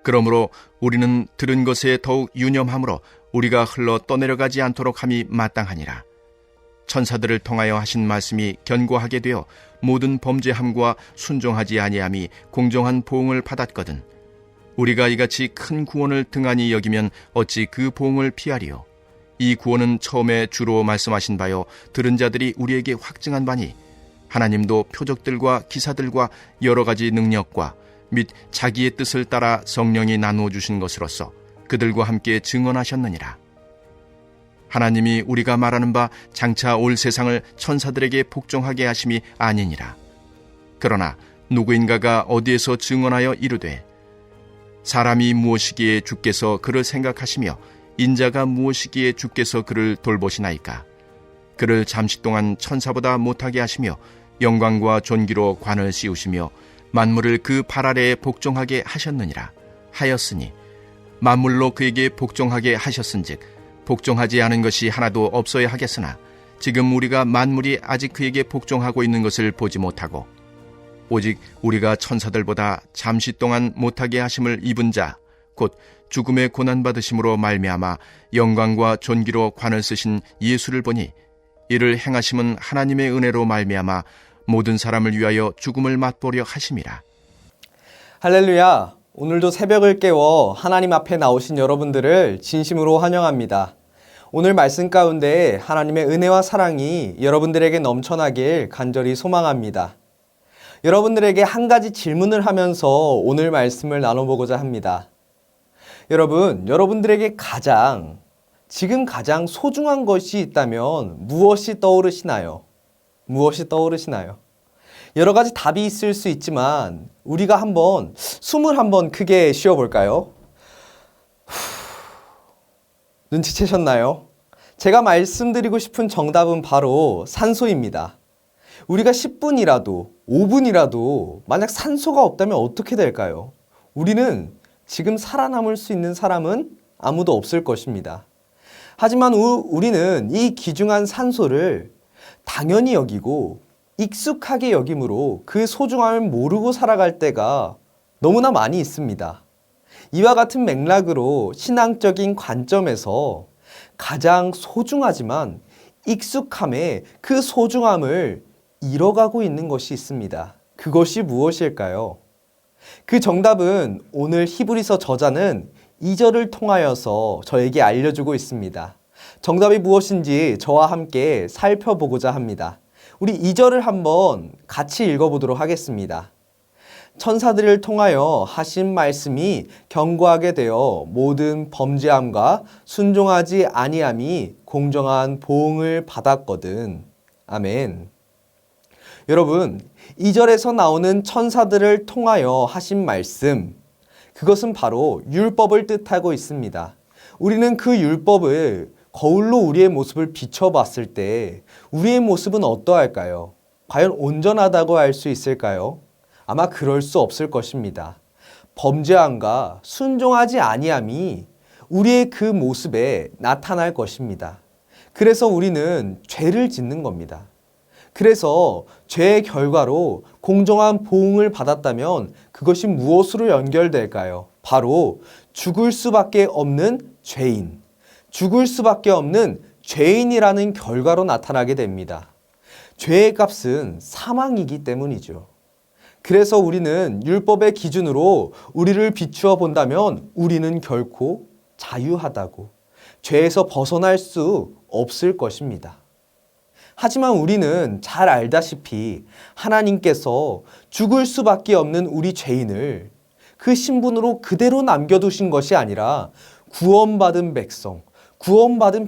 그러므로 우리는 들은 것에 더욱 유념함으로 우리가 흘러 떠내려가지 않도록 함이 마땅하니라. 천사들을 통하여 하신 말씀이 견고하게 되어 모든 범죄함과 순종하지 아니함이 공정한 보응을 받았거든. 우리가 이같이 큰 구원을 등한히 여기면 어찌 그 보응을 피하리요. 이 구원은 처음에 주로 말씀하신 바요 들은 자들이 우리에게 확증한 바니 하나님도 표적들과 기사들과 여러 가지 능력과 및 자기의 뜻을 따라 성령이 나누어 주신 것으로서 그들과 함께 증언하셨느니라. 하나님이 우리가 말하는 바 장차 올 세상을 천사들에게 복종하게 하심이 아니니라. 그러나 누구인가가 어디에서 증언하여 이르되 사람이 무엇이기에 주께서 그를 생각하시며 인자가 무엇이기에 주께서 그를 돌보시나이까. 그를 잠시 동안 천사보다 못하게 하시며 영광과 존귀로 관을 씌우시며 만물을 그 발 아래에 복종하게 하셨느니라 하였으니 만물로 그에게 복종하게 하셨은즉 복종하지 않은 것이 하나도 없어야 하겠으나 지금 우리가 만물이 아직 그에게 복종하고 있는 것을 보지 못하고 오직 우리가 천사들보다 잠시 동안 못하게 하심을 입은 자 곧 죽음의 고난받으심으로 말미암아 영광과 존귀로 관을 쓰신 예수를 보니 이를 행하심은 하나님의 은혜로 말미암아 모든 사람을 위하여 죽음을 맛보려 하심이라. 할렐루야! 오늘도 새벽을 깨워 하나님 앞에 나오신 여러분들을 진심으로 환영합니다. 오늘 말씀 가운데 하나님의 은혜와 사랑이 여러분들에게 넘쳐나길 간절히 소망합니다. 여러분들에게 한 가지 질문을 하면서 오늘 말씀을 나눠보고자 합니다. 여러분들에게 지금 가장 소중한 것이 있다면 무엇이 떠오르시나요? 무엇이 떠오르시나요? 여러 가지 답이 있을 수 있지만 우리가 숨을 한번 크게 쉬어볼까요? 눈치채셨나요? 제가 말씀드리고 싶은 정답은 바로 산소입니다. 우리가 10분이라도 5분이라도 만약 산소가 없다면 어떻게 될까요? 우리는 지금 살아남을 수 있는 사람은 아무도 없을 것입니다. 하지만 우리는 이 귀중한 산소를 당연히 여기고 익숙하게 여김으로 그 소중함을 모르고 살아갈 때가 너무나 많이 있습니다. 이와 같은 맥락으로 신앙적인 관점에서 가장 소중하지만 익숙함에 그 소중함을 잃어가고 있는 것이 있습니다. 그것이 무엇일까요? 그 정답은 오늘 히브리서 저자는 2절을 통하여서 저에게 알려주고 있습니다. 정답이 무엇인지 저와 함께 살펴보고자 합니다. 우리 2절을 한번 같이 읽어보도록 하겠습니다. 천사들을 통하여 하신 말씀이 견고하게 되어 모든 범죄함과 순종하지 아니함이 공정한 보응을 받았거든. 아멘. 여러분, 2절에서 나오는 천사들을 통하여 하신 말씀, 그것은 바로 율법을 뜻하고 있습니다. 우리는 그 율법을 거울로 우리의 모습을 비춰봤을 때 우리의 모습은 어떠할까요? 과연 온전하다고 할 수 있을까요? 아마 그럴 수 없을 것입니다. 범죄함과 순종하지 아니함이 우리의 그 모습에 나타날 것입니다. 그래서 우리는 죄를 짓는 겁니다. 그래서 죄의 결과로 공정한 보응을 받았다면 그것이 무엇으로 연결될까요? 바로 죽을 수밖에 없는 죄인, 죽을 수밖에 없는 죄인이라는 결과로 나타나게 됩니다. 죄의 값은 사망이기 때문이죠. 그래서 우리는 율법의 기준으로 우리를 비추어 본다면 우리는 결코 자유하다고, 죄에서 벗어날 수 없을 것입니다. 하지만 우리는 잘 알다시피 하나님께서 죽을 수밖에 없는 우리 죄인을 그 신분으로 그대로 남겨두신 것이 아니라 구원받은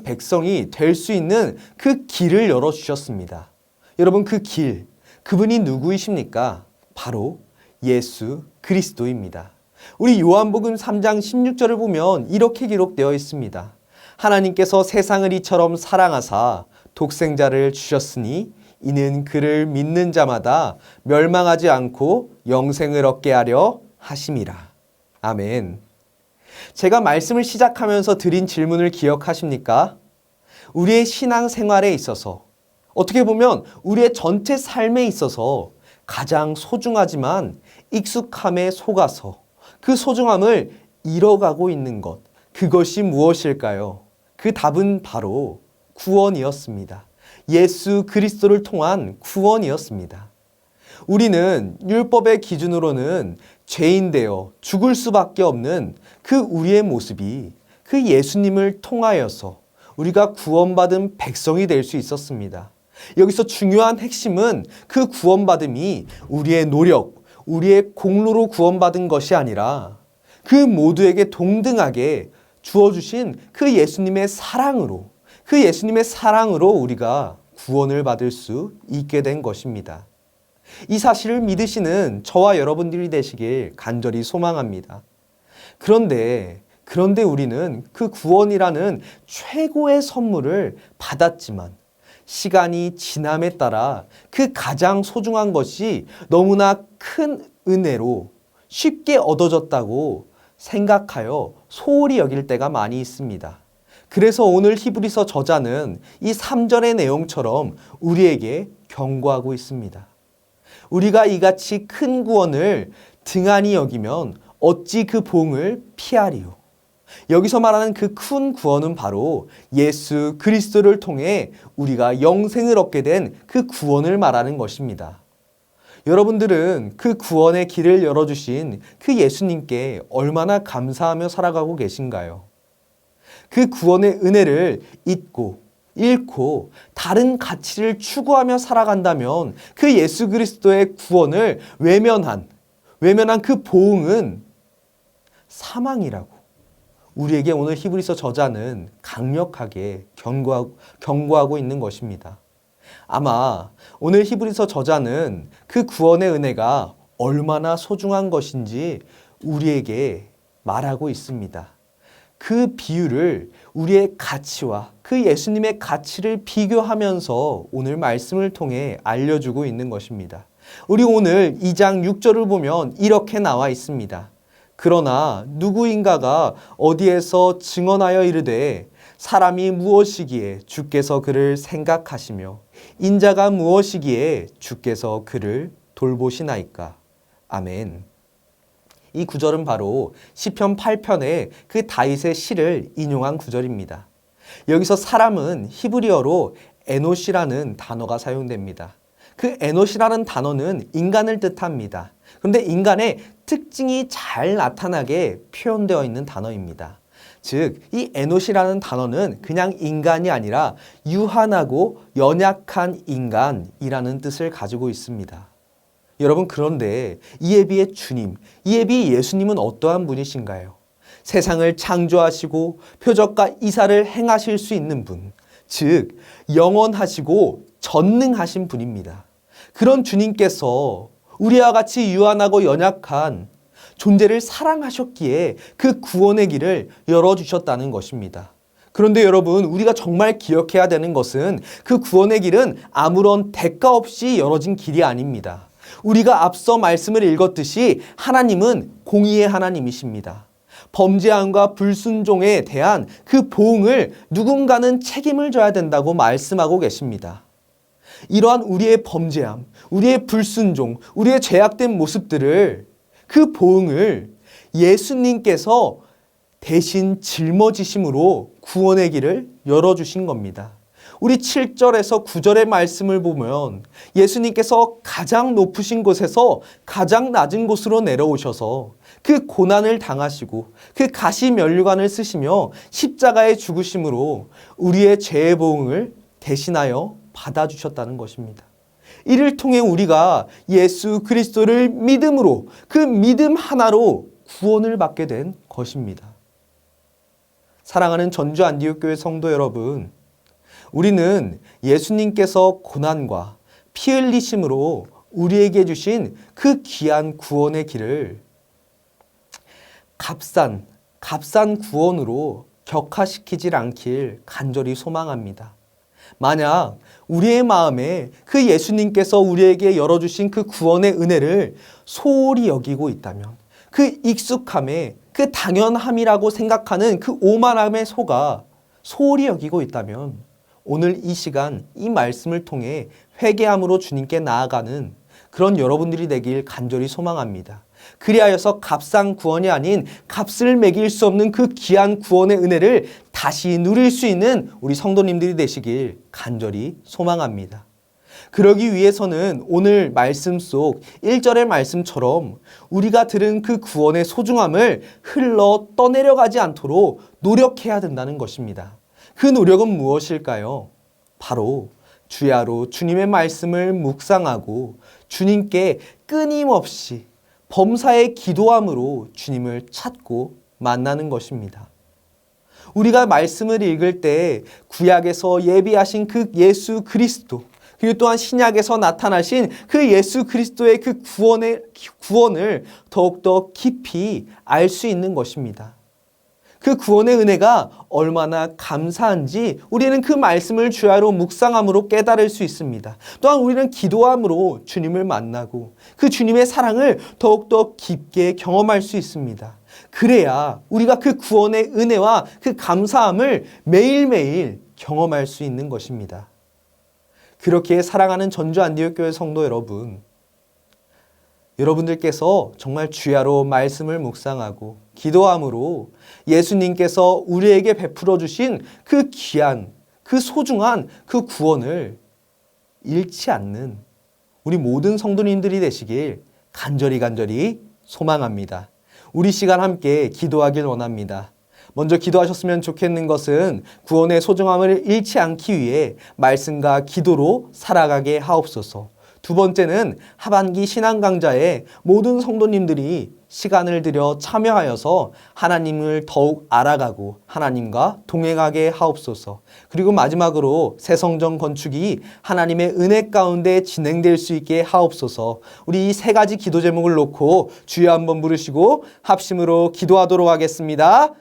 백성이 될 수 있는 그 길을 열어주셨습니다. 여러분, 그 길, 그분이 누구이십니까? 바로 예수 그리스도입니다. 우리 요한복음 3장 16절을 보면 이렇게 기록되어 있습니다. 하나님께서 세상을 이처럼 사랑하사 독생자를 주셨으니 이는 그를 믿는 자마다 멸망하지 않고 영생을 얻게 하려 하심이라. 아멘. 제가 말씀을 시작하면서 드린 질문을 기억하십니까? 우리의 신앙생활에 있어서, 어떻게 보면 우리의 전체 삶에 있어서 가장 소중하지만 익숙함에 속아서 그 소중함을 잃어가고 있는 것, 그것이 무엇일까요? 그 답은 바로 구원이었습니다. 예수 그리스도를 통한 구원이었습니다. 우리는 율법의 기준으로는 죄인되어 죽을 수밖에 없는 그 우리의 모습이 그 예수님을 통하여서 우리가 구원받은 백성이 될 수 있었습니다. 여기서 중요한 핵심은 그 구원받음이 우리의 노력, 우리의 공로로 구원받은 것이 아니라 그 모두에게 동등하게 주어주신 그 예수님의 사랑으로, 그 예수님의 사랑으로 우리가 구원을 받을 수 있게 된 것입니다. 이 사실을 믿으시는 저와 여러분들이 되시길 간절히 소망합니다. 그런데 우리는 그 구원이라는 최고의 선물을 받았지만 시간이 지남에 따라 그 가장 소중한 것이 너무나 큰 은혜로 쉽게 얻어졌다고 생각하여 소홀히 여길 때가 많이 있습니다. 그래서 오늘 히브리서 저자는 이 3절의 내용처럼 우리에게 경고하고 있습니다. 우리가 이같이 큰 구원을 등한히 여기면 어찌 그 봉을 피하리요. 여기서 말하는 그 큰 구원은 바로 예수 그리스도를 통해 우리가 영생을 얻게 된 그 구원을 말하는 것입니다. 여러분들은 그 구원의 길을 열어주신 그 예수님께 얼마나 감사하며 살아가고 계신가요? 그 구원의 은혜를 잃고 다른 가치를 추구하며 살아간다면 그 예수 그리스도의 구원을 외면한 그 보응은 사망이라고 우리에게 오늘 히브리서 저자는 강력하게 경고하고 있는 것입니다. 아마 오늘 히브리서 저자는 그 구원의 은혜가 얼마나 소중한 것인지 우리에게 말하고 있습니다. 그 비유를 우리의 가치와 그 예수님의 가치를 비교하면서 오늘 말씀을 통해 알려주고 있는 것입니다. 우리 오늘 2장 6절을 보면 이렇게 나와 있습니다. 그러나 누구인가가 어디에서 증언하여 이르되 사람이 무엇이기에 주께서 그를 생각하시며 인자가 무엇이기에 주께서 그를 돌보시나이까. 아멘. 이 구절은 바로 시편 8편의 그 다윗의 시를 인용한 구절입니다. 여기서 사람은 히브리어로 에노시라는 단어가 사용됩니다. 그 에노시라는 단어는 인간을 뜻합니다. 그런데 인간의 특징이 잘 나타나게 표현되어 있는 단어입니다. 즉, 이 에노시라는 단어는 그냥 인간이 아니라 유한하고 연약한 인간이라는 뜻을 가지고 있습니다. 여러분, 그런데 이에 비해 주님, 이에 비해 예수님은 어떠한 분이신가요? 세상을 창조하시고 표적과 이사를 행하실 수 있는 분, 즉 영원하시고 전능하신 분입니다. 그런 주님께서 우리와 같이 유한하고 연약한 존재를 사랑하셨기에 그 구원의 길을 열어주셨다는 것입니다. 그런데 여러분, 우리가 정말 기억해야 되는 것은 그 구원의 길은 아무런 대가 없이 열어진 길이 아닙니다. 우리가 앞서 말씀을 읽었듯이 하나님은 공의의 하나님이십니다. 범죄함과 불순종에 대한 그 보응을 누군가는 책임을 져야 된다고 말씀하고 계십니다. 이러한 우리의 범죄함, 우리의 불순종, 우리의 죄악된 모습들을 그 보응을 예수님께서 대신 짊어지심으로 구원의 길을 열어주신 겁니다. 우리 7절에서 9절의 말씀을 보면 예수님께서 가장 높으신 곳에서 가장 낮은 곳으로 내려오셔서 그 고난을 당하시고 그 가시면류관을 쓰시며 십자가에 죽으심으로 우리의 죄의 보응을 대신하여 받아주셨다는 것입니다. 이를 통해 우리가 예수 그리스도를 믿음으로 그 믿음 하나로 구원을 받게 된 것입니다. 사랑하는 전주 안디옥교회 성도 여러분, 우리는 예수님께서 고난과 피 흘리심으로 우리에게 주신 그 귀한 구원의 길을 값싼 구원으로 격하시키질 않길 간절히 소망합니다. 만약 우리의 마음에 그 예수님께서 우리에게 열어주신 그 구원의 은혜를 소홀히 여기고 있다면, 그 익숙함에 그 당연함이라고 생각하는 그 오만함에 속아 소홀히 여기고 있다면 오늘 이 시간 이 말씀을 통해 회개함으로 주님께 나아가는 그런 여러분들이 되길 간절히 소망합니다. 그리하여서 값싼 구원이 아닌 값을 매길 수 없는 그 귀한 구원의 은혜를 다시 누릴 수 있는 우리 성도님들이 되시길 간절히 소망합니다. 그러기 위해서는 오늘 말씀 속 1절의 말씀처럼 우리가 들은 그 구원의 소중함을 흘러 떠내려가지 않도록 노력해야 된다는 것입니다. 그 노력은 무엇일까요? 바로 주야로 주님의 말씀을 묵상하고 주님께 끊임없이 범사에 기도함으로 주님을 찾고 만나는 것입니다. 우리가 말씀을 읽을 때 구약에서 예비하신 그 예수 그리스도, 그리고 또한 신약에서 나타나신 그 예수 그리스도의 그 구원을 더욱더 깊이 알 수 있는 것입니다. 그 구원의 은혜가 얼마나 감사한지 우리는 그 말씀을 주야로 묵상함으로 깨달을 수 있습니다. 또한 우리는 기도함으로 주님을 만나고 그 주님의 사랑을 더욱더 깊게 경험할 수 있습니다. 그래야 우리가 그 구원의 은혜와 그 감사함을 매일매일 경험할 수 있는 것입니다. 그렇게 사랑하는 전주 안디옥교회 성도 여러분, 여러분들께서 정말 주야로 말씀을 묵상하고 기도함으로 예수님께서 우리에게 베풀어 주신 그 귀한, 그 소중한 그 구원을 잃지 않는 우리 모든 성도님들이 되시길 간절히 소망합니다. 우리 시간 함께 기도하길 원합니다. 먼저 기도하셨으면 좋겠는 것은 구원의 소중함을 잃지 않기 위해 말씀과 기도로 살아가게 하옵소서. 두 번째는 하반기 신앙 강좌에 모든 성도님들이 시간을 들여 참여하여서 하나님을 더욱 알아가고 하나님과 동행하게 하옵소서. 그리고 마지막으로 새 성전 건축이 하나님의 은혜 가운데 진행될 수 있게 하옵소서. 우리 이 세 가지 기도 제목을 놓고 주여 한번 부르시고 합심으로 기도하도록 하겠습니다.